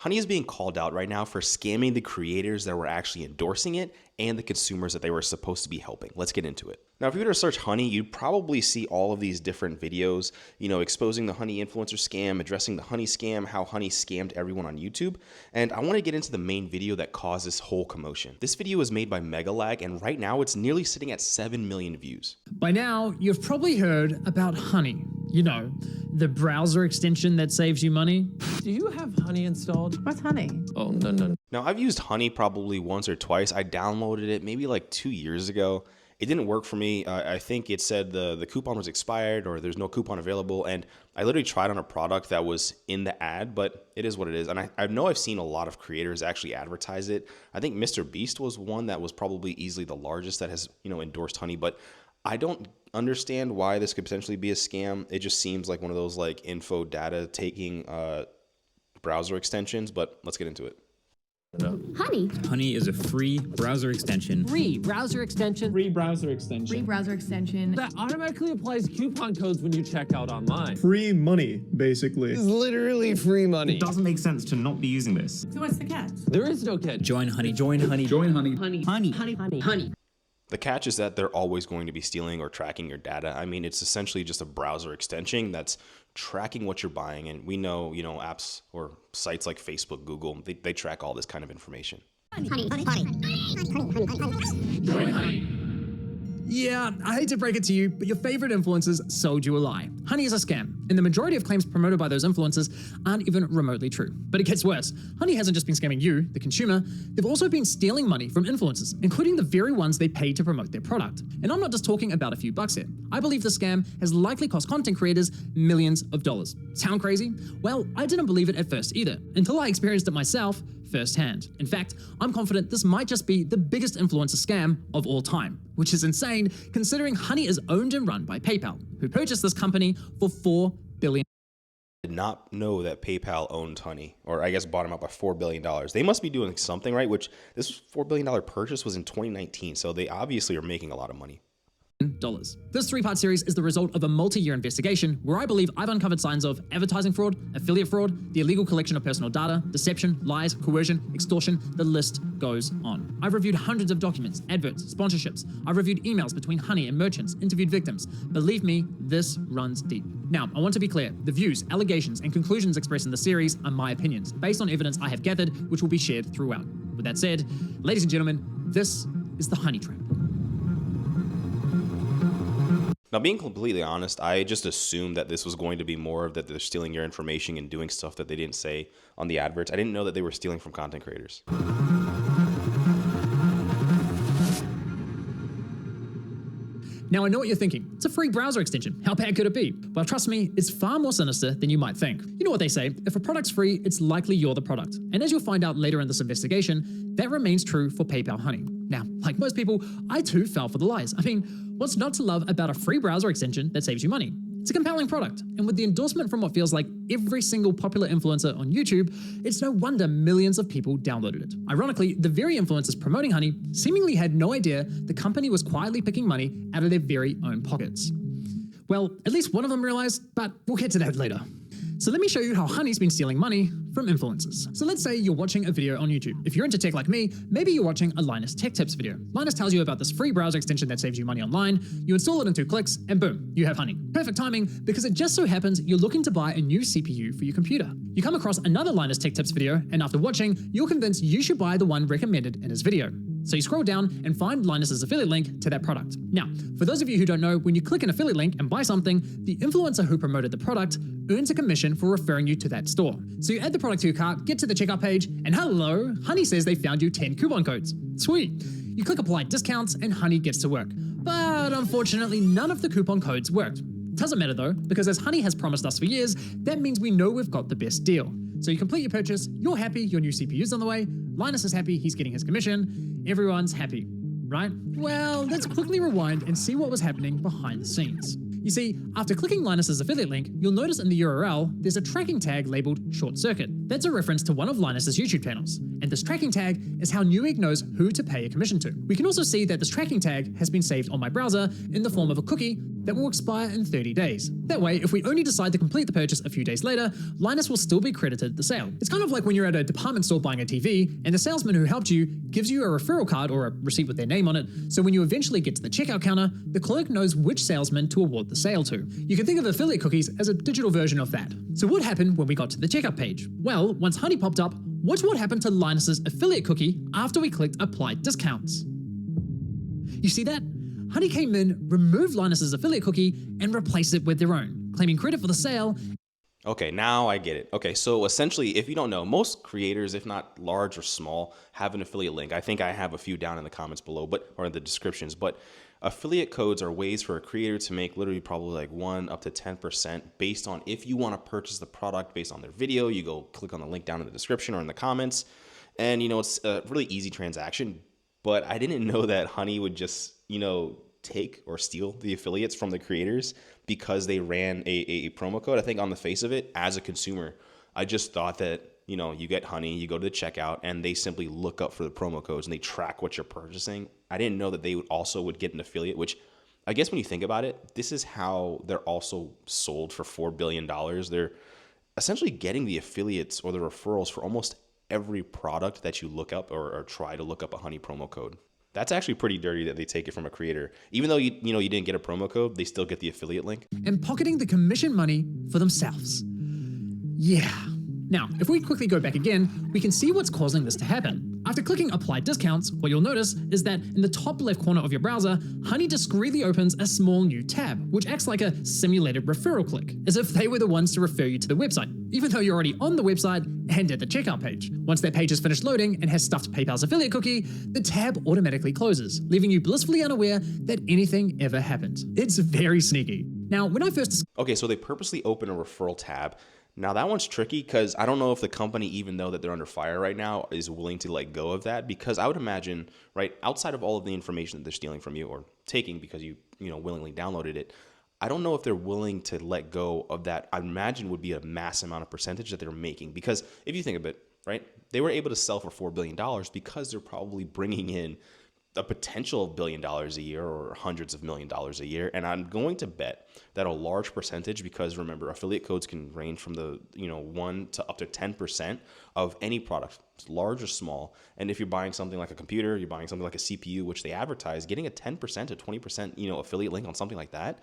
Honey is being called out right now for scamming the creators that were actually endorsing it and the consumers that they were supposed to be helping. Let's get into it. Now, if you were to search Honey, you'd probably see all of these different videos, exposing the Honey influencer scam, addressing the Honey scam, how Honey scammed everyone on YouTube. And I want to get into the main video that caused this whole commotion. This video was made by MegaLag, and right now it's nearly sitting at 7 million views. By now, you've probably heard about Honey. You know, the browser extension that saves you money. Do you have Honey installed? What's Honey? Oh, no. Now, I've used Honey probably once or twice. I downloaded it maybe like 2 years ago. It didn't work for me. I think it said the coupon was expired or there's no coupon available. And I literally tried on a product that was in the ad, but it is what it is. And I know I've seen a lot of creators actually advertise it. I think Mr. Beast was one that was probably easily the largest that has, endorsed Honey. But I don't understand why this could potentially be a scam. It just seems like one of those like info data taking browser extensions, but let's get into it. Honey. Honey is a free browser extension. Free browser extension. Free browser extension. Free browser extension. That automatically applies coupon codes when you check out online. Free money, basically. It's literally free money. It doesn't make sense to not be using this. So what's the catch? There is no catch. Join Honey. Join Honey. Join Honey. Honey. Honey. Honey. Honey. Honey. The catch is that they're always going to be stealing or tracking your data. I mean, it's essentially just a browser extension that's tracking what you're buying. And we know, apps or sites like Facebook, Google, they track all this kind of information. Honey. Honey. Honey. Join Honey. Yeah, I hate to break it to you, but your favorite influencers sold you a lie. Honey is a scam, and the majority of claims promoted by those influencers aren't even remotely true. But it gets worse. Honey hasn't just been scamming you, the consumer, they've also been stealing money from influencers, including the very ones they pay to promote their product. And I'm not just talking about a few bucks here. I believe the scam has likely cost content creators millions of dollars. Sound crazy? Well, I didn't believe it at first either, until I experienced it myself firsthand. In fact, I'm confident this might just be the biggest influencer scam of all time, which is insane considering Honey is owned and run by PayPal, who purchased this company for $4 billion. I did not know that PayPal owned Honey, or I guess bought them out by $4 billion. They must be doing something right, which this $4 billion purchase was in 2019, so they obviously are making a lot of money. This three-part series is the result of a multi-year investigation where I believe I've uncovered signs of advertising fraud, affiliate fraud, the illegal collection of personal data, deception, lies, coercion, extortion, the list goes on. I've reviewed hundreds of documents, adverts, sponsorships. I've reviewed emails between Honey and merchants, interviewed victims. Believe me, this runs deep. Now, I want to be clear. The views, allegations, and conclusions expressed in the series are my opinions, based on evidence I have gathered, which will be shared throughout. With that said, ladies and gentlemen, this is the Honey Trap. Now, being completely honest, I just assumed that this was going to be more of that they're stealing your information and doing stuff that they didn't say on the adverts. I didn't know that they were stealing from content creators. Now, I know what you're thinking. It's a free browser extension. How bad could it be? Well, trust me, it's far more sinister than you might think. You know what they say, if a product's free, it's likely you're the product. And as you'll find out later in this investigation, that remains true for PayPal Honey. Now, like most people, I too fell for the lies. I mean, what's not to love about a free browser extension that saves you money? It's a compelling product, and with the endorsement from what feels like every single popular influencer on YouTube, it's no wonder millions of people downloaded it. Ironically, the very influencers promoting Honey seemingly had no idea the company was quietly picking money out of their very own pockets. Well, at least one of them realized, but we'll get to that later. So let me show you how Honey's been stealing money from influencers. So let's say you're watching a video on YouTube. If you're into tech like me, maybe you're watching a Linus Tech Tips video. Linus tells you about this free browser extension that saves you money online. You install it in 2 clicks, and boom, you have Honey. Perfect timing, because it just so happens you're looking to buy a new CPU for your computer. You come across another Linus Tech Tips video, and after watching, you're convinced you should buy the one recommended in his video. So you scroll down and find Linus's affiliate link to that product. Now, for those of you who don't know, when you click an affiliate link and buy something, the influencer who promoted the product earns a commission for referring you to that store. So you add the product to your cart, get to the checkout page, and hello, Honey says they found you 10 coupon codes. Sweet. You click apply discounts and Honey gets to work. But unfortunately, none of the coupon codes worked. Doesn't matter though, because as Honey has promised us for years, that means we know we've got the best deal. So you complete your purchase, you're happy, your new CPU's on the way, Linus is happy, he's getting his commission, everyone's happy, right? Well, let's quickly rewind and see what was happening behind the scenes. You see, after clicking Linus's affiliate link, you'll notice in the URL, there's a tracking tag labeled short circuit. That's a reference to one of Linus's YouTube channels. And this tracking tag is how Newegg knows who to pay a commission to. We can also see that this tracking tag has been saved on my browser in the form of a cookie that will expire in 30 days. That way, if we only decide to complete the purchase a few days later, Linus will still be credited the sale. It's kind of like when you're at a department store buying a TV, and the salesman who helped you gives you a referral card or a receipt with their name on it, so when you eventually get to the checkout counter, the clerk knows which salesman to award the sale to. You can think of affiliate cookies as a digital version of that. So what happened when we got to the checkout page? Well, once Honey popped up, watch what happened to Linus's affiliate cookie after we clicked Apply Discounts. You see that? Honey came in, removed Linus's affiliate cookie, and replaced it with their own, claiming credit for the sale. Okay, now I get it. Okay, so essentially, if you don't know, most creators, if not large or small, have an affiliate link. I think I have a few down in the comments below, or in the descriptions, but affiliate codes are ways for a creator to make literally probably like 1 up to 10% based on if you want to purchase the product based on their video. You go click on the link down in the description or in the comments, and it's a really easy transaction. But I didn't know that Honey would just, take or steal the affiliates from the creators because they ran a promo code. I think on the face of it, as a consumer, I just thought that, you get Honey, you go to the checkout, and they simply look up for the promo codes and they track what you're purchasing. I didn't know that they would get an affiliate, which I guess when you think about it, this is how they're also sold for $4 billion. They're essentially getting the affiliates or the referrals for almost every product that you look up or try to look up a Honey promo code. That's actually pretty dirty that they take it from a creator. Even though you didn't get a promo code, they still get the affiliate link. And pocketing the commission money for themselves. Yeah. Now, if we quickly go back again, we can see what's causing this to happen. After clicking Apply Discounts, what you'll notice is that in the top left corner of your browser, Honey discreetly opens a small new tab, which acts like a simulated referral click, as if they were the ones to refer you to the website, even though you're already on the website and at the checkout page. Once that page is finished loading and has stuffed PayPal's affiliate cookie, the tab automatically closes, leaving you blissfully unaware that anything ever happened. It's very sneaky. Now, when I first Okay, so they purposely open a referral tab. Now that one's tricky because I don't know if the company, even though that they're under fire right now, is willing to let go of that, because I would imagine, right, outside of all of the information that they're stealing from you or taking because you willingly downloaded it, I don't know if they're willing to let go of that. I imagine would be a mass amount of percentage that they're making, because if you think of it, right, they were able to sell for $4 billion because they're probably bringing in a potential $1 billion a year or hundreds of $1 million a year. And I'm going to bet that a large percentage, because remember, affiliate codes can range from the 1 to up to 10% of any product, large or small. And if you're buying something like a computer, you're buying something like a CPU, which they advertise, getting a 10% to 20% affiliate link on something like that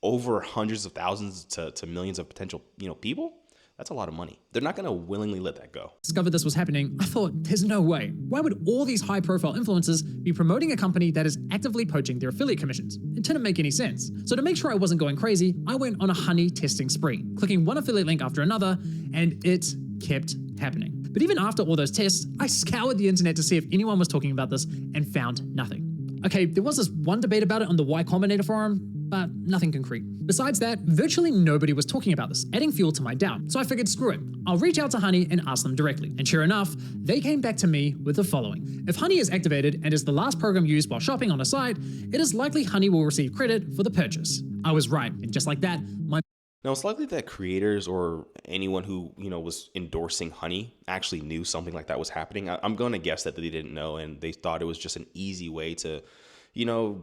over hundreds of thousands to millions of potential people, that's a lot of money. They're not going to willingly let that go. discovered this was happening, I thought, there's no way. Why would all these high-profile influencers be promoting a company that is actively poaching their affiliate commissions? It didn't make any sense. So to make sure I wasn't going crazy, I went on a Honey testing spree, clicking one affiliate link after another, and it kept happening. But even after all those tests, I scoured the internet to see if anyone was talking about this and found nothing. Okay, there was this one debate about it on the Y Combinator forum, but nothing concrete. Besides that, virtually nobody was talking about this, adding fuel to my doubt. So I figured, screw it, I'll reach out to Honey and ask them directly. And sure enough, they came back to me with the following. If Honey is activated and is the last program used while shopping on a site, it is likely Honey will receive credit for the purchase. I was right, and just like that, my Now, it's likely that creators or anyone who, was endorsing Honey actually knew something like that was happening. I'm going to guess that they didn't know, and they thought it was just an easy way to,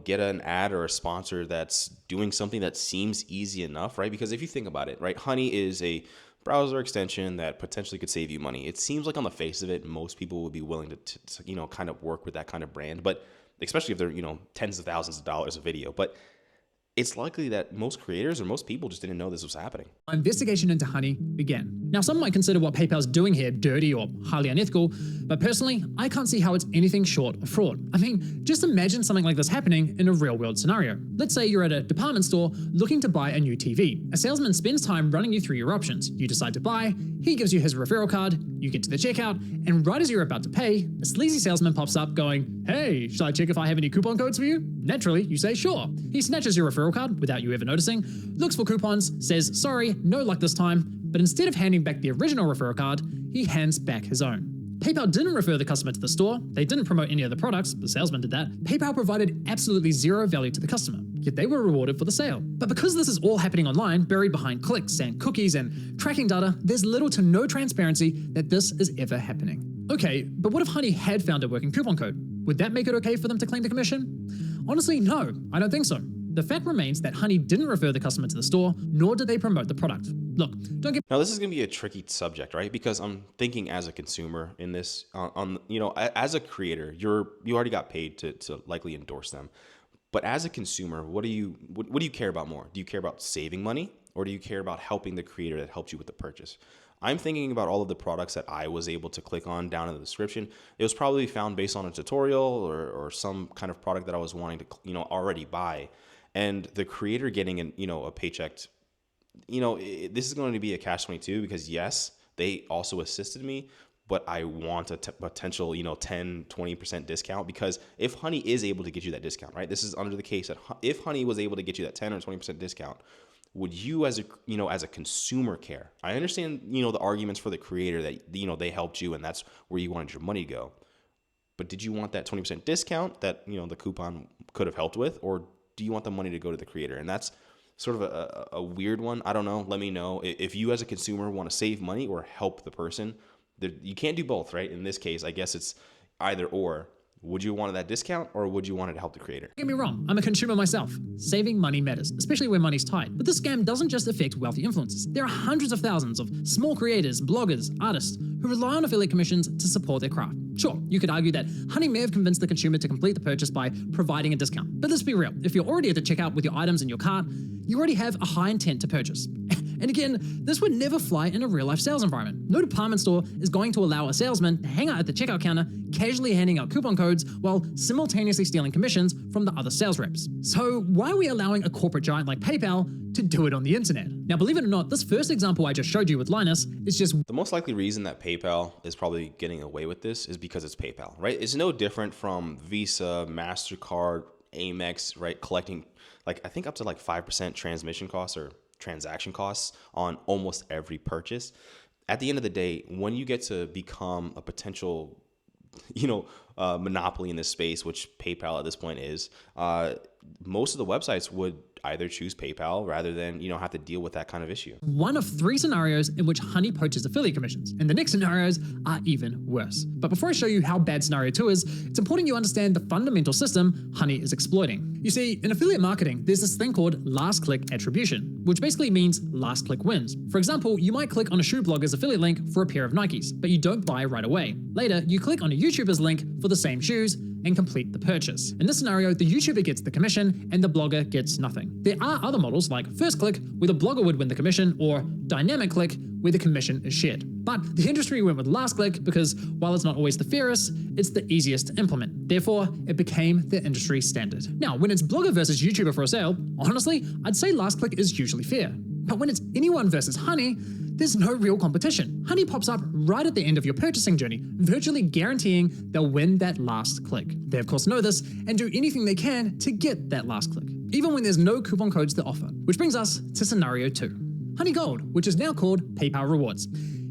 get an ad or a sponsor that's doing something that seems easy enough, right? Because if you think about it, right, Honey is a browser extension that potentially could save you money. It seems like on the face of it, most people would be willing to kind of work with that kind of brand, but especially if they're, tens of thousands of dollars a video. But it's likely that most creators or most people just didn't know this was happening. My investigation into Honey began. Now, some might consider what PayPal's doing here dirty or highly unethical, but personally, I can't see how it's anything short of fraud. I mean, just imagine something like this happening in a real-world scenario. Let's say you're at a department store looking to buy a new TV. A salesman spends time running you through your options. You decide to buy, he gives you his referral card, you get to the checkout, and right as you're about to pay, a sleazy salesman pops up going, "Hey, shall I check if I have any coupon codes for you?" Naturally, you say sure. He snatches your referral card without you ever noticing, looks for coupons, says sorry, no luck this time, but instead of handing back the original referral card, he hands back his own. PayPal didn't refer the customer to the store, they didn't promote any of the products, the salesman did that. PayPal provided absolutely zero value to the customer, yet they were rewarded for the sale. But because this is all happening online, buried behind clicks and cookies and tracking data, there's little to no transparency that this is ever happening. Okay, but what if Honey had found a working coupon code? Would that make it okay for them to claim the commission? Honestly, no, I don't think so. The fact remains that Honey didn't refer the customer to the store, nor did they promote the product. Look, don't get Now, this is going to be a tricky subject, right? Because I'm thinking as a consumer in this, as a creator, you already got paid to likely endorse them. But as a consumer, what do you care about more? Do you care about saving money, or do you care about helping the creator that helped you with the purchase? I'm thinking about all of the products that I was able to click on down in the description. It was probably found based on a tutorial or some kind of product that I was wanting to, already buy. And the creator getting a paycheck, this is going to be a catch-22 because yes, they also assisted me, but I want a potential, 10, 20% discount, because if Honey is able to get you that discount, right? This is under the case that if Honey was able to get you that 10 or 20% discount, would you as a consumer care? I understand, the arguments for the creator that, they helped you and that's where you wanted your money to go. But did you want that 20% discount that, the coupon could have helped with, or do you want the money to go to the creator? And that's sort of a weird one. I don't know. Let me know if you as a consumer want to save money or help the person. You can't do both, right? In this case, I guess it's either or. Would you want that discount, or would you want it to help the creator? Don't get me wrong, I'm a consumer myself. Saving money matters, especially when money's tight. But this scam doesn't just affect wealthy influencers. There are hundreds of thousands of small creators, bloggers, artists who rely on affiliate commissions to support their craft. Sure, you could argue that Honey may have convinced the consumer to complete the purchase by providing a discount. But let's be real, if you're already at the checkout with your items in your cart, you already have a high intent to purchase. And again, this would never fly in a real-life sales environment. No department store is going to allow a salesman to hang out at the checkout counter, casually handing out coupon codes while simultaneously stealing commissions from the other sales reps. So why are we allowing a corporate giant like PayPal to do it on the internet? Now, believe it or not, this first example I just showed you with Linus is just The most likely reason that PayPal is probably getting away with this is because it's PayPal, right? It's no different from Visa, MasterCard, Amex, right? Collecting I think up to 5% transmission costs or transaction costs on almost every purchase. At the end of the day, when you get to become a potential, monopoly in this space, which PayPal at this point is, most of the websites would either choose PayPal rather than, have to deal with that kind of issue. one of 3 scenarios in which Honey poaches affiliate commissions, and the next scenarios are even worse. But before I show you how bad scenario 2 is, it's important you understand the fundamental system Honey is exploiting. You see, in affiliate marketing, there's this thing called last click attribution, which basically means last click wins. For example, you might click on a shoe blogger's affiliate link for a pair of Nikes, but you don't buy right away. Later, you click on a YouTuber's link for the same shoes and complete the purchase. In this scenario, the YouTuber gets the commission and the blogger gets nothing. There are other models like first click, where the blogger would win the commission, or dynamic click, where the commission is shared. But the industry went with last click because while it's not always the fairest, it's the easiest to implement. Therefore, it became the industry standard. Now, when it's blogger versus YouTuber for a sale, honestly, I'd say last click is usually fair. But when it's anyone versus Honey, there's no real competition. Honey pops up right at the end of your purchasing journey, virtually guaranteeing they'll win that last click. They of course know this and do anything they can to get that last click, even when there's no coupon codes to offer. Which brings us to scenario 2. Honey Gold, which is now called PayPal Rewards.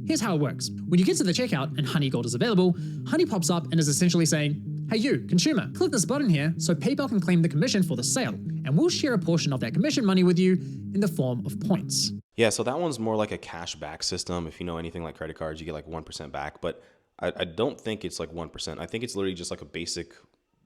Here's how it works. When you get to the checkout and Honey Gold is available, Honey pops up and is essentially saying, hey you, consumer, click this button here so PayPal can claim the commission for the sale, and we'll share a portion of that commission money with you in the form of points. Yeah, so that one's more like a cash back system. If you know anything like credit cards, you get 1% back, but I don't think it's 1%. I think it's literally just a basic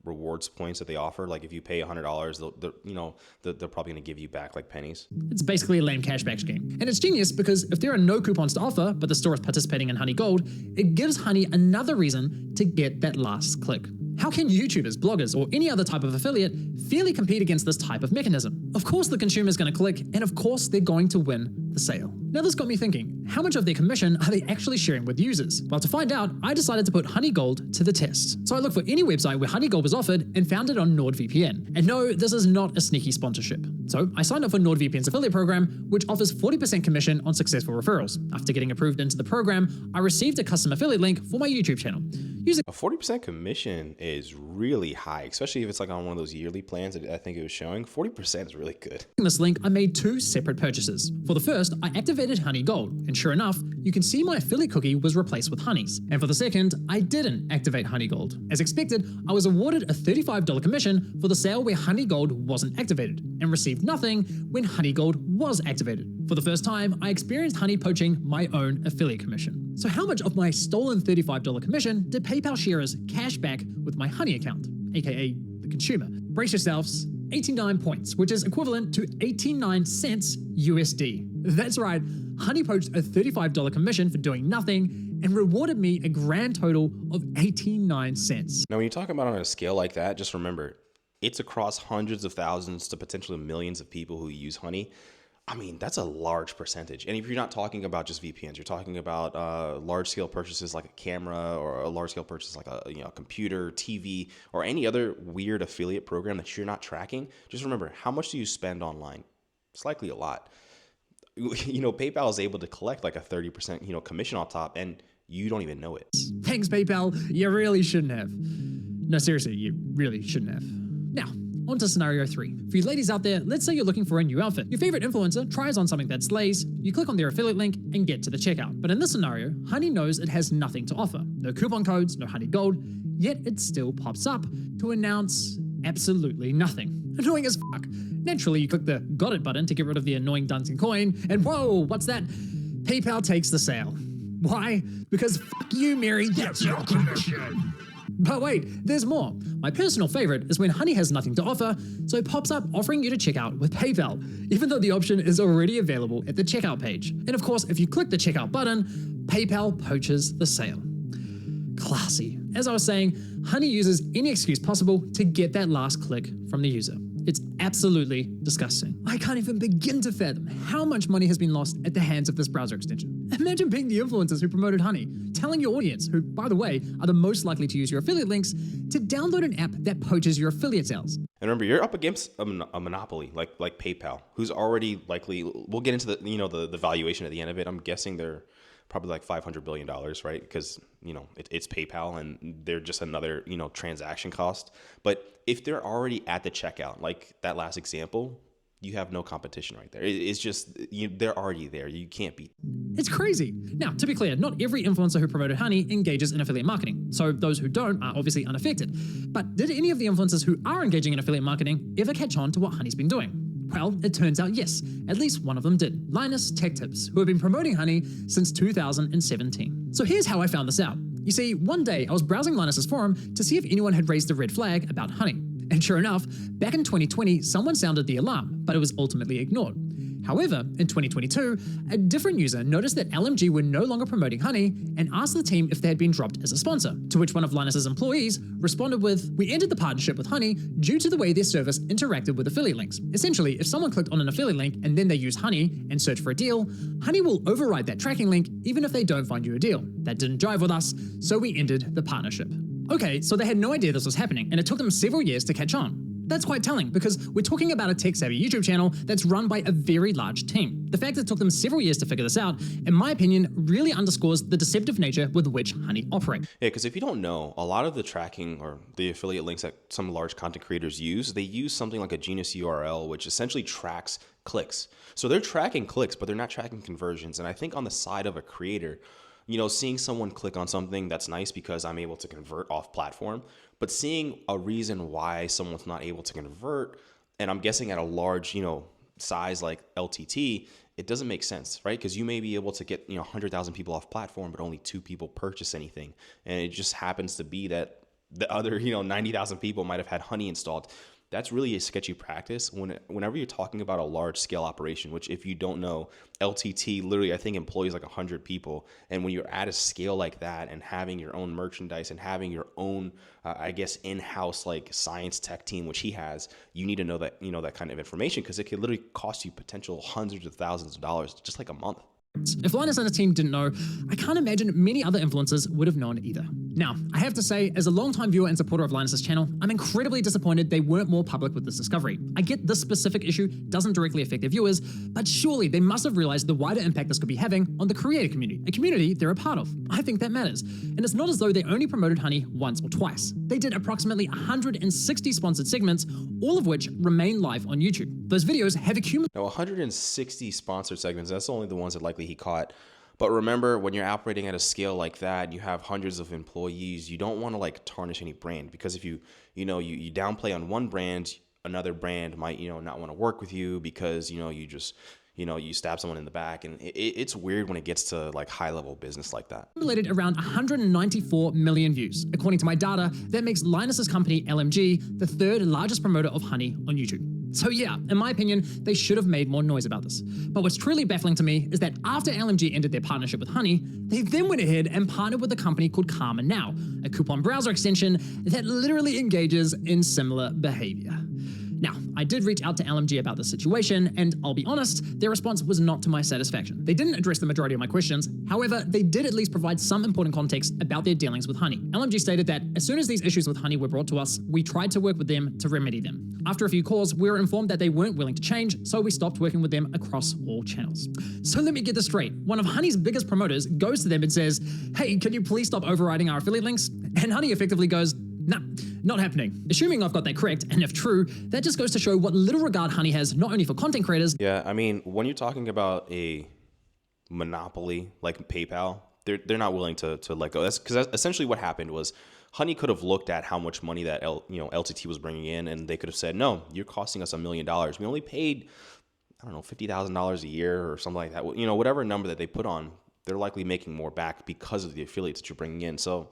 rewards points that they offer. If you pay $100, they're probably going to give you back pennies. It's basically a lame cashback scheme. And it's genius because if there are no coupons to offer, but the store is participating in Honey Gold, it gives Honey another reason to get that last click. How can YouTubers, bloggers, or any other type of affiliate fairly compete against this type of mechanism? Of course the consumer is going to click, and of course they're going to win the sale. Now this got me thinking, how much of their commission are they actually sharing with users? Well, to find out, I decided to put Honey Gold to the test. So I looked for any website where Honey Gold was offered and found it on NordVPN. And no, this is not a sneaky sponsorship. So I signed up for NordVPN's affiliate program, which offers 40% commission on successful referrals. After getting approved into the program, I received a custom affiliate link for my YouTube channel. Using A 40% commission is really high, especially if it's on one of those yearly plans that I think it was showing. 40% is really good. this link, I made 2 separate purchases. For the first, I activated Honey Gold, and sure enough, you can see my affiliate cookie was replaced with Honey's. And for the second, I didn't activate Honey Gold. As expected, I was awarded a $35 commission for the sale where Honey Gold wasn't activated, and received nothing when Honey Gold was activated. For the first time, I experienced Honey poaching my own affiliate commission. So how much of my stolen $35 commission did PayPal share as cash back with my Honey account, aka the consumer? Brace yourselves, 89 points, which is equivalent to 89 cents USD. That's right, Honey poached a $35 commission for doing nothing and rewarded me a grand total of 89 cents. Now, when you talk about on a scale like that, just remember, it's across hundreds of thousands to potentially millions of people who use Honey. I mean, that's a large percentage. And if you're not talking about just VPNs, you're talking about large scale purchases like a camera, or a large scale purchase like a computer, TV, or any other weird affiliate program that you're not tracking. Just remember, how much do you spend online? It's likely a lot. PayPal is able to collect like a 30% commission on top, and you don't even know it. Thanks, PayPal. You really shouldn't have. No, seriously, you really shouldn't have. Now, on to scenario 3. For you ladies out there, let's say you're looking for a new outfit. Your favorite influencer tries on something that slays, you click on their affiliate link and get to the checkout. But in this scenario, Honey knows it has nothing to offer. No coupon codes, no Honey Gold, yet it still pops up to announce absolutely nothing. Annoying as fuck. Naturally, you click the got it button to get rid of the annoying dancing coin, and whoa, what's that? PayPal takes the sale. Why? Because fuck you, Mary, that's your commission. But wait, there's more. My personal favorite is when Honey has nothing to offer, so it pops up offering you to check out with PayPal, even though the option is already available at the checkout page. And of course, if you click the checkout button, PayPal poaches the sale. Classy. As I was saying, Honey uses any excuse possible to get that last click from the user. It's absolutely disgusting. I can't even begin to fathom how much money has been lost at the hands of this browser extension. Imagine being the influencers who promoted Honey, telling your audience, who, by the way, are the most likely to use your affiliate links, to download an app that poaches your affiliate sales. And remember, you're up against a monopoly like PayPal, who's already likely. We'll get into the valuation at the end of it. I'm guessing they're probably like $500 billion, right? Because it's PayPal and they're just another transaction cost. But if they're already at the checkout, like that last example, you have no competition right there. It's just they're already there. You can't beat. It's crazy. Now, to be clear, not every influencer who promoted Honey engages in affiliate marketing, so those who don't are obviously unaffected. But did any of the influencers who are engaging in affiliate marketing ever catch on to what Honey's been doing? Well, it turns out yes, at least one of them did. Linus Tech Tips, who have been promoting Honey since 2017. So here's how I found this out. You see, one day I was browsing Linus's forum to see if anyone had raised the red flag about Honey. And sure enough, back in 2020, someone sounded the alarm, but it was ultimately ignored. However, in 2022, a different user noticed that LMG were no longer promoting Honey and asked the team if they had been dropped as a sponsor, to which one of Linus's employees responded with, "We ended the partnership with Honey due to the way their service interacted with affiliate links. Essentially, if someone clicked on an affiliate link and then they use Honey and search for a deal, Honey will override that tracking link even if they don't find you a deal. That didn't jive with us, so we ended the partnership." Okay, so they had no idea this was happening, and it took them several years to catch on. That's quite telling, because we're talking about a tech-savvy YouTube channel that's run by a very large team. The fact that it took them several years to figure this out, in my opinion, really underscores the deceptive nature with which Honey operates. Yeah, because if you don't know, a lot of the tracking or the affiliate links that some large content creators use, they use something like a Genius URL, which essentially tracks clicks. So they're tracking clicks, but they're not tracking conversions. And I think on the side of a creator, seeing someone click on something, that's nice because I'm able to convert off platform, but seeing a reason why someone's not able to convert, and I'm guessing at a large, size like LTT, it doesn't make sense, right? Because you may be able to get, 100,000 people off platform, but only 2 people purchase anything. And it just happens to be that the other, 90,000 people might have had Honey installed. That's really a sketchy practice whenever you're talking about a large scale operation, which if you don't know, LTT literally, I think, employs like 100 people. And when you're at a scale like that and having your own merchandise and having your own, in-house like science tech team, which he has, you need to know that, that kind of information, because it could literally cost you potential hundreds of thousands of dollars just like a month. If Linus and his team didn't know, I can't imagine many other influencers would have known either. Now, I have to say, as a longtime viewer and supporter of Linus's channel, I'm incredibly disappointed they weren't more public with this discovery. I get this specific issue doesn't directly affect their viewers, but surely they must have realized the wider impact this could be having on the creator community, a community they're a part of. I think that matters. And it's not as though they only promoted Honey once or twice. They did approximately 160 sponsored segments, all of which remain live on YouTube. Those videos have accumulated. Now, 160 sponsored segments, that's only the ones that likely he caught. But remember, when you're operating at a scale like that, you have hundreds of employees, you don't want to like tarnish any brand, because if you downplay on one brand, another brand might, not want to work with you because, you stab someone in the back, and it's weird when it gets to like high level business like that. Accumulated around 194 million views. According to my data, that makes Linus's company LMG the third largest promoter of Honey on YouTube. So yeah, in my opinion, they should have made more noise about this. But what's truly baffling to me is that after LMG ended their partnership with Honey, they then went ahead and partnered with a company called Karma Now, a coupon browser extension that literally engages in similar behavior. Now, I did reach out to LMG about the situation, and I'll be honest, their response was not to my satisfaction. They didn't address the majority of my questions. However, they did at least provide some important context about their dealings with Honey. LMG stated that as soon as these issues with Honey were brought to us, we tried to work with them to remedy them. After a few calls, we were informed that they weren't willing to change, so we stopped working with them across all channels. So let me get this straight. One of Honey's biggest promoters goes to them and says, "Hey, can you please stop overriding our affiliate links?" And Honey effectively goes, "Nah, not happening." Assuming I've got that correct, and if true, that just goes to show what little regard Honey has not only for content creators. Yeah, I mean, when you're talking about a monopoly like PayPal, they're not willing to let go. That's because essentially what happened was Honey could have looked at how much money that LTT was bringing in, and they could have said, "No, you're costing us $1 million. We only paid, I don't know, $50,000 a year or something like that." Whatever number that they put on, they're likely making more back because of the affiliates that you're bringing in. So,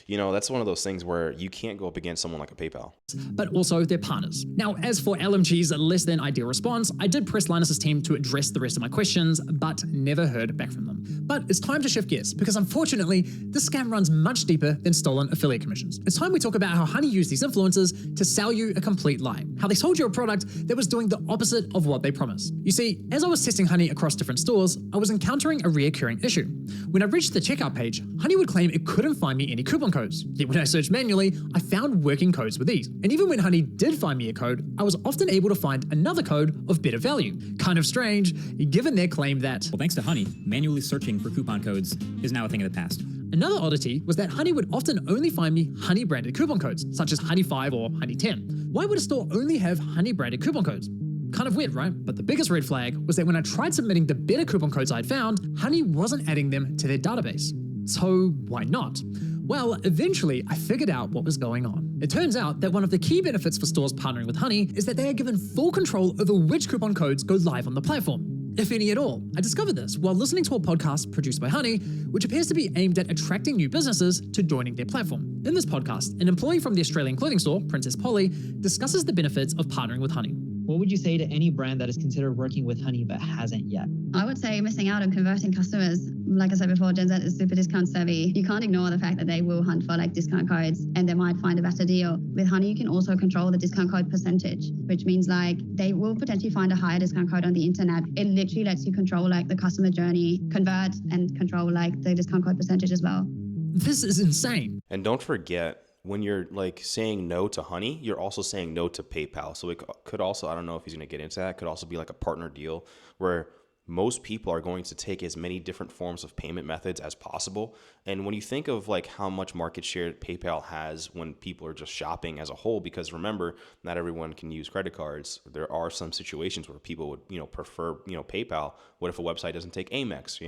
that's one of those things where you can't go up against someone like a PayPal. But also their partners. Now, as for LMG's less than ideal response, I did press Linus's team to address the rest of my questions, but never heard back from them. But it's time to shift gears, because unfortunately, this scam runs much deeper than stolen affiliate commissions. It's time we talk about how Honey used these influencers to sell you a complete lie. How they sold you a product that was doing the opposite of what they promised. You see, as I was testing Honey across different stores, I was encountering a reoccurring issue. When I reached the checkout page, Honey would claim it couldn't find me any coupon codes. Yet when I searched manually, I found working codes with ease. And even when Honey did find me a code, I was often able to find another code of better value. Kind of strange, given their claim that, Well, thanks to Honey, manually searching for coupon codes is now a thing of the past. Another oddity was that Honey would often only find me Honey branded coupon codes, such as Honey 5 or Honey 10. Why would a store only have Honey branded coupon codes? Kind of weird, right? But the biggest red flag was that when I tried submitting the better coupon codes I'd found, Honey wasn't adding them to their database. So why not? Well, eventually I figured out what was going on. It turns out that one of the key benefits for stores partnering with Honey is that they are given full control over which coupon codes go live on the platform, if any at all. I discovered this while listening to a podcast produced by Honey, which appears to be aimed at attracting new businesses to joining their platform. In this podcast, an employee from the Australian clothing store, Princess Polly, discusses the benefits of partnering with Honey. What would you say to any brand that is considered working with Honey but hasn't yet? I would say missing out on converting customers. Like I said before, Gen Z is super discount savvy. You can't ignore the fact that they will hunt for discount codes and they might find a better deal. With Honey, you can also control the discount code percentage, which means they will potentially find a higher discount code on the internet. It literally lets you control the customer journey, convert and control the discount code percentage as well. This is insane. And don't forget, when you're saying no to Honey, you're also saying no to PayPal. So it could also, I don't know if he's going to get into that, could also be a partner deal where most people are going to take as many different forms of payment methods as possible. And when you think of how much market share PayPal has when people are just shopping as a whole, because remember, not everyone can use credit cards. There are some situations where people would, prefer, PayPal. What if a website doesn't take Amex?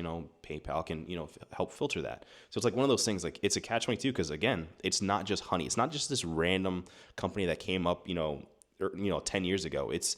PayPal can, help filter that. So it's one of those things, it's a catch-22 because again, it's not just Honey. It's not just this random company that came up, 10 years ago. It's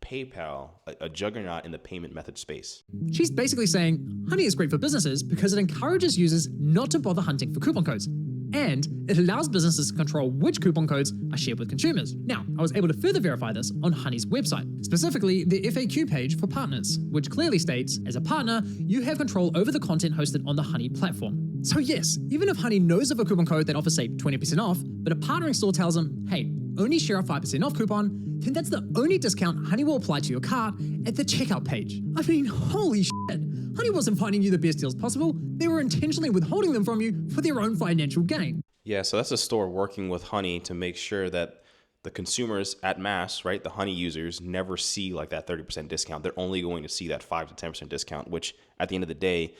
PayPal, a juggernaut in the payment method space. She's basically saying Honey is great for businesses because it encourages users not to bother hunting for coupon codes. And it allows businesses to control which coupon codes are shared with consumers. Now, I was able to further verify this on Honey's website, specifically the FAQ page for partners, which clearly states, as a partner, you have control over the content hosted on the Honey platform. So yes, even if Honey knows of a coupon code that offers, say, 20% off, but a partnering store tells them, hey, only share a 5% off coupon, then that's the only discount Honey will apply to your cart at the checkout page. I mean, holy shit. Honey wasn't finding you the best deals possible. They were intentionally withholding them from you for their own financial gain. Yeah, so that's a store working with Honey to make sure that the consumers at mass, right, the Honey users, never see that 30% discount. They're only going to see that 5 to 10% discount, which at the end of the day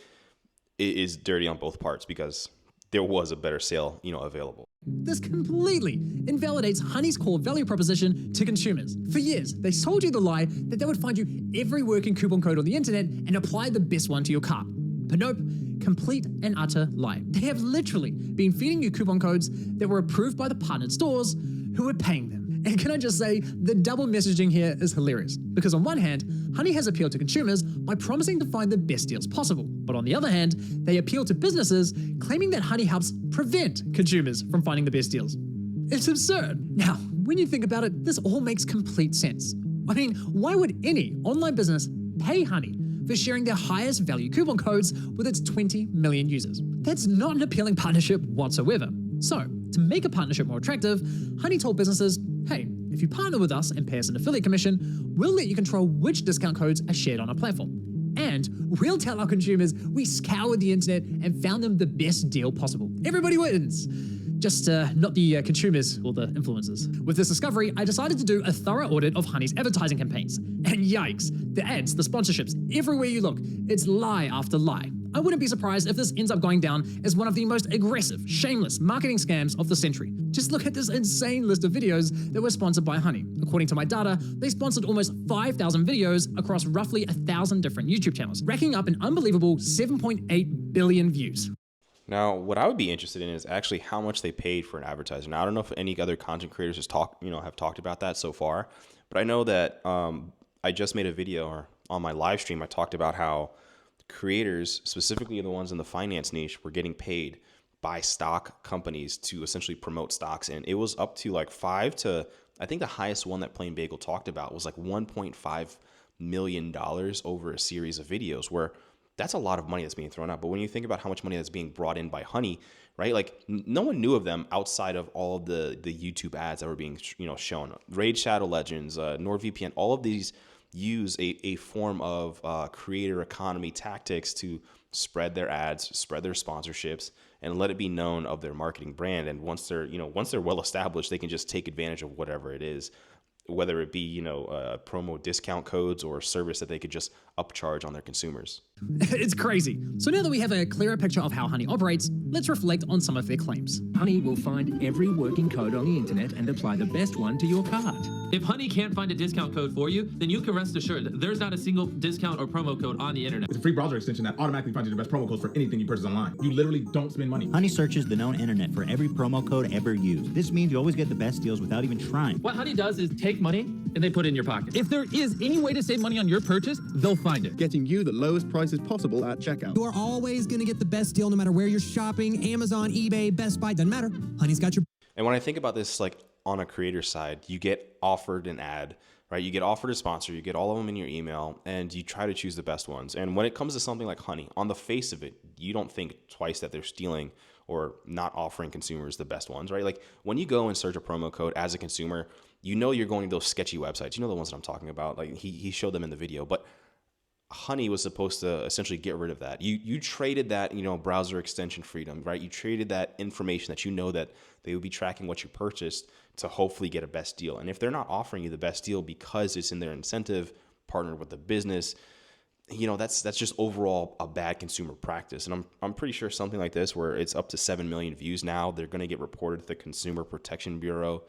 is dirty on both parts because there was a better sale, available. This completely invalidates Honey's core value proposition to consumers. For years, they sold you the lie that they would find you every working coupon code on the internet and apply the best one to your cart. But nope, complete and utter lie. They have literally been feeding you coupon codes that were approved by the partnered stores who were paying them. And can I just say, the double messaging here is hilarious. Because on one hand, Honey has appealed to consumers by promising to find the best deals possible. But on the other hand, they appeal to businesses claiming that Honey helps prevent consumers from finding the best deals. It's absurd. Now, when you think about it, this all makes complete sense. I mean, why would any online business pay Honey for sharing their highest value coupon codes with its 20 million users? That's not an appealing partnership whatsoever. So, to make a partnership more attractive, Honey told businesses, hey, if you partner with us and pay us an affiliate commission, we'll let you control which discount codes are shared on our platform. And we'll tell our consumers we scoured the internet and found them the best deal possible. Everybody wins. Just not the consumers or the influencers. With this discovery, I decided to do a thorough audit of Honey's advertising campaigns. And yikes, the ads, the sponsorships, everywhere you look, it's lie after lie. I wouldn't be surprised if this ends up going down as one of the most aggressive, shameless marketing scams of the century. Just look at this insane list of videos that were sponsored by Honey. According to my data, they sponsored almost 5,000 videos across roughly 1,000 different YouTube channels, racking up an unbelievable 7.8 billion views. Now, what I would be interested in is actually how much they paid for an advertiser. Now, I don't know if any other content creators have talked about that so far, but I know that I just made a video, or on my live stream, I talked about how creators, specifically the ones in the finance niche, were getting paid by stock companies to essentially promote stocks. And it was up to like I think the highest one that Plain Bagel talked about was like $1.5 million over a series of videos, where that's a lot of money that's being thrown out. But when you think about how much money that's being brought in by Honey, right? Like no one knew of them outside of all of the YouTube ads that were being shown. Raid Shadow Legends, NordVPN, all of these use a form of creator economy tactics to spread their ads, spread their sponsorships, and let it be known of their marketing brand. And once they're well established, they can just take advantage of whatever it is, whether it be promo discount codes or service that they could just upcharge on their consumers. It's crazy. So now that we have a clearer picture of how Honey operates, let's reflect on some of their claims. Honey will find every working code on the internet and apply the best one to your card. If Honey can't find a discount code for you, then you can rest assured that there's not a single discount or promo code on the internet. It's a free browser extension that automatically finds you the best promo codes for anything you purchase online. You literally don't spend money. Honey searches the known internet for every promo code ever used. This means you always get the best deals without even trying. What Honey does is take money and they put it in your pocket. If there is any way to save money on your purchase, they'll find it. Getting you the lowest prices possible at checkout. You are always going to get the best deal no matter where you're shopping. Amazon, eBay, Best Buy, doesn't matter. Honey's got your... And when I think about this, like on a creator side, you get offered an ad, right? You get offered a sponsor, you get all of them in your email, and you try to choose the best ones. And when it comes to something like Honey, on the face of it, you don't think twice that they're stealing or not offering consumers the best ones, right? Like when you go and search a promo code as a consumer, you're going to those sketchy websites. You know the ones that I'm talking about. Like he showed them in the video, but Honey was supposed to essentially get rid of that. You traded that, browser extension freedom, right? You traded that information that that they would be tracking what you purchased to hopefully get a best deal. And if they're not offering you the best deal because it's in their incentive, partnered with the business, that's just overall a bad consumer practice. And I'm pretty sure something like this, where it's up to 7 million views now, they're going to get reported to the Consumer Protection Bureau.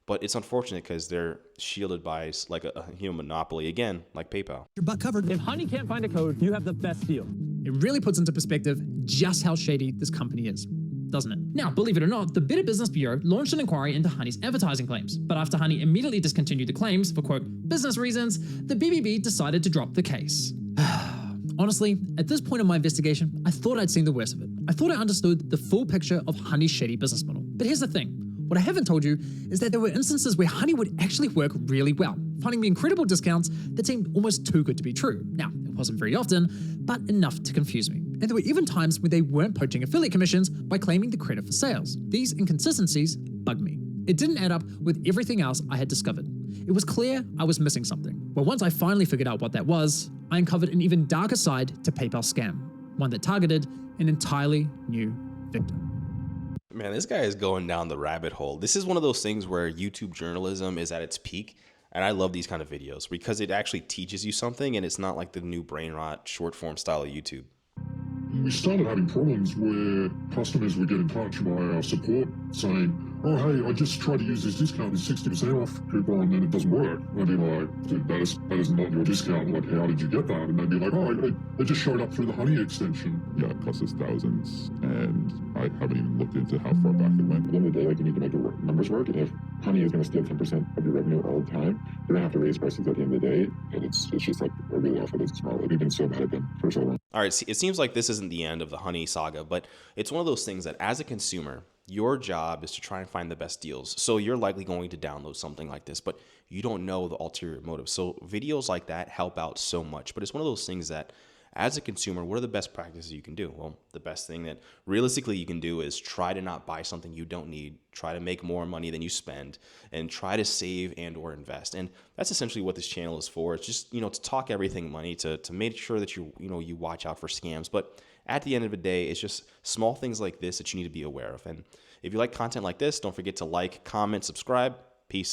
But it's unfortunate because they're shielded by like a monopoly, again, like PayPal. Your butt covered. If Honey can't find a code, you have the best deal. It really puts into perspective just how shady this company is, doesn't it? Now, believe it or not, the Better Business Bureau launched an inquiry into Honey's advertising claims. But after Honey immediately discontinued the claims for, quote, business reasons, the BBB decided to drop the case. Honestly, at this point in my investigation, I thought I'd seen the worst of it. I thought I understood the full picture of Honey's shady business model. But here's the thing. What I haven't told you is that there were instances where Honey would actually work really well, finding the incredible discounts that seemed almost too good to be true. Now, it wasn't very often, but enough to confuse me. And there were even times when they weren't poaching affiliate commissions by claiming the credit for sales. These inconsistencies bugged me. It didn't add up with everything else I had discovered. It was clear I was missing something. But once I finally figured out what that was, I uncovered an even darker side to PayPal's scam, one that targeted an entirely new victim. Man, this guy is going down the rabbit hole. This is one of those things where YouTube journalism is at its peak. And I love these kind of videos because it actually teaches you something, and it's not like the new brain rot short form style of YouTube. We started having problems where customers would get in touch via our support saying, oh, hey, I just tried to use this discount, this 60% off coupon, and it doesn't work. And I'd be like, dude, that is not your discount. Like, how did you get that? And they'd be like, oh, it just showed up through the Honey extension. Yeah, it cost us thousands, and I haven't even looked into how far back it went. At the end of the day, like, you need to make your numbers work, and if Honey is going to steal 10% of your revenue all the time, you're going to have to raise prices at the end of the day, and it's just like a really awful business model. We've been so mad at them for so long. All right, it seems like this isn't the end of the Honey saga, but it's one of those things that as a consumer, Your job is to try and find the best deals. So you're likely going to download something like this, but you don't know the ulterior motive. So videos like that help out so much. But it's one of those things that as a consumer, what are the best practices you can do? Well, the best thing that realistically you can do is try to not buy something you don't need, try to make more money than you spend, and try to save and or invest. And that's essentially what this channel is for. It's just, to talk everything money, to make sure that you watch out for scams. But at the end of the day, it's just small things like this that you need to be aware of. And if you like content like this, don't forget to like, comment, subscribe. Peace.